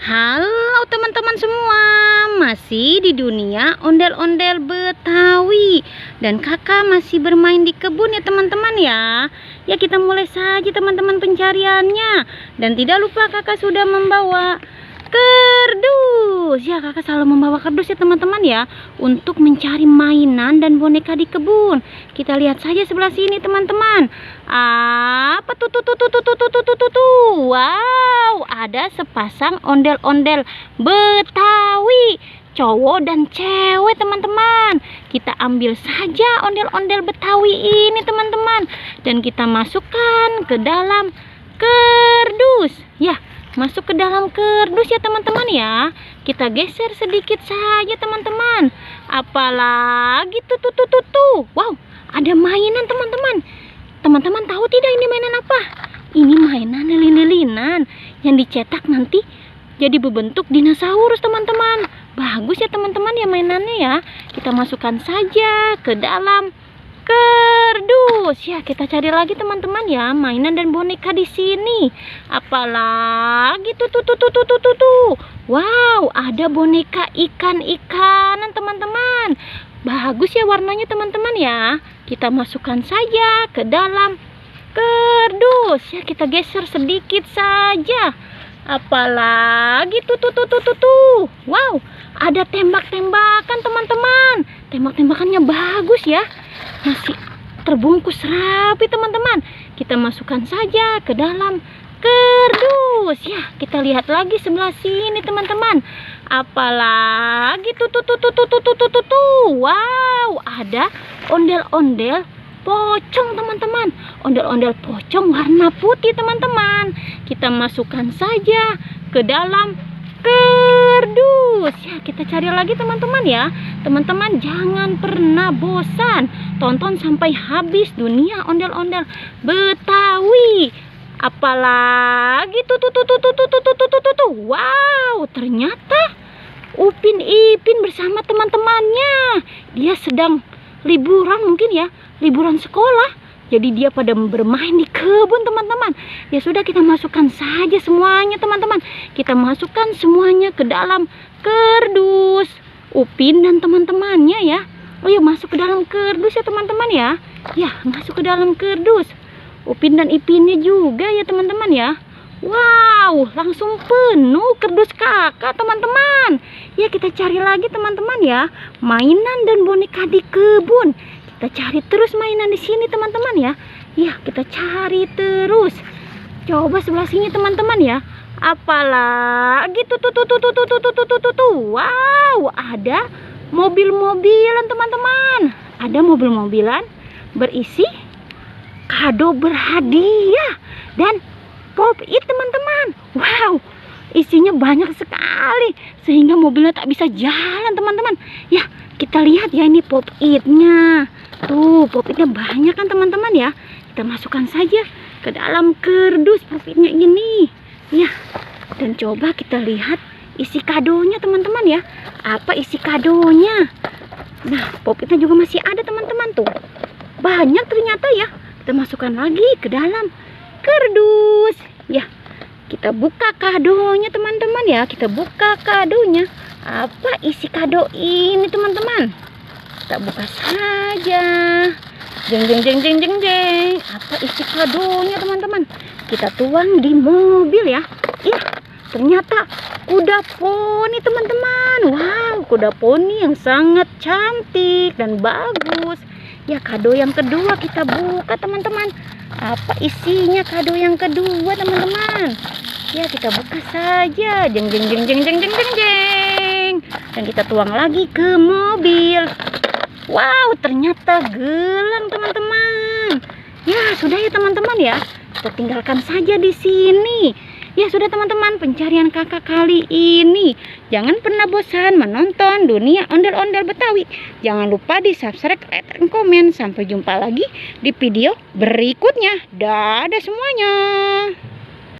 Halo teman-teman semua, masih di dunia ondel-ondel Betawi. Dan kakak masih bermain di kebun ya teman-teman ya. Ya kita mulai saja teman-teman pencariannya. Dan tidak lupa kakak sudah membawa kardus. Ya kakak selalu membawa kardus ya teman-teman ya, untuk mencari mainan dan boneka di kebun. Kita lihat saja sebelah sini teman-teman. Apa tuh? Wow, ada sepasang ondel-ondel Betawi, cowok dan cewek teman-teman. Kita ambil saja ondel-ondel Betawi ini teman-teman, dan kita masukkan ke dalam kardus. Ya, masuk ke dalam kardus ya teman-teman ya. Kita geser sedikit saja teman-teman. Apalagi tuh. Wow, ada mainan teman-teman. Teman-teman tahu tidak ini mainan apa? Ini mainan lilin-lilinan yang dicetak nanti jadi berbentuk dinosaurus teman-teman. Bagus ya teman-teman ya mainannya ya. Kita masukkan saja ke dalam kardus. Ya kita cari lagi teman-teman ya mainan dan boneka di sini. Apalagi tuh. Wow, ada boneka ikan-ikanan teman-teman. Bagus ya warnanya teman-teman ya. Kita masukkan saja ke dalam kardus. Ya kita geser sedikit saja. Apalagi tuh. Wow, ada tembak-tembakan teman-teman. Tembak-tembakannya bagus ya. Masih terbungkus rapi teman-teman. Kita masukkan saja ke dalam kardus. Ya kita lihat lagi sebelah sini teman-teman. Apalagi tuh. Wow, ada ondel-ondel pocong teman-teman. Ondel-ondel pocong warna putih teman-teman. Kita masukkan saja ke dalam kardus. Ya kita cari lagi teman-teman ya. Teman-teman jangan pernah bosan, tonton sampai habis dunia ondel-ondel Betawi. Apalagi tuh. Wow, ternyata Upin Ipin bersama teman-temannya. Dia sedang liburan mungkin ya, liburan sekolah. Jadi dia pada bermain di kebun teman-teman. Ya sudah, kita masukkan saja semuanya teman-teman. Kita masukkan semuanya ke dalam kardus. Upin dan teman-temannya ya. Oh ya, masuk ke dalam kardus ya teman-teman ya. Ya, masuk ke dalam kardus. Upin dan Ipinnya juga ya teman-teman ya. Wow, langsung penuh kardus kakak teman-teman. Ya kita cari lagi teman-teman ya, mainan dan boneka di kebun. Kita cari terus mainan di sini teman-teman ya. Ya kita cari terus. Coba sebelah sini teman-teman ya. Apalagi tuh. Wow, ada mobil-mobilan teman-teman. Ada mobil-mobilan berisi kado berhadiah dan pop-it teman-teman. Wow, isinya banyak sekali sehingga mobilnya tak bisa jalan teman-teman. Ya kita lihat ya, ini pop-itnya. Tuh pop-itnya banyak kan teman-teman ya. Kita masukkan saja ke dalam kardus pop-itnya ini. Ya, dan coba kita lihat isi kadonya teman-teman ya. Apa isi kadonya? Nah, pop-itnya juga masih ada teman-teman tuh. Banyak ternyata ya. Kita masukkan lagi ke dalam kardus. Ya, kita buka kadonya teman-teman ya. Kita buka kadonya. Apa isi kado ini teman-teman? Kita buka saja. Jeng. Apa isi kadonya teman-teman? Kita tuang di mobil ya. Ih, ternyata kuda poni teman-teman. Wow, kuda poni yang sangat cantik dan bagus. Ya, kado yang kedua kita buka teman-teman. Apa isinya kado yang kedua teman-teman? Ya kita buka saja. Jeng. Dan kita tuang lagi ke mobil. Wow, ternyata gelang teman-teman. Ya sudah ya teman-teman ya. Kita tinggalkan saja di sini. Ya sudah teman-teman, pencarian kakak kali ini. Jangan pernah bosan menonton dunia ondel-ondel Betawi. Jangan lupa di subscribe, like, dan komen. Sampai jumpa lagi di video berikutnya. Dadah semuanya.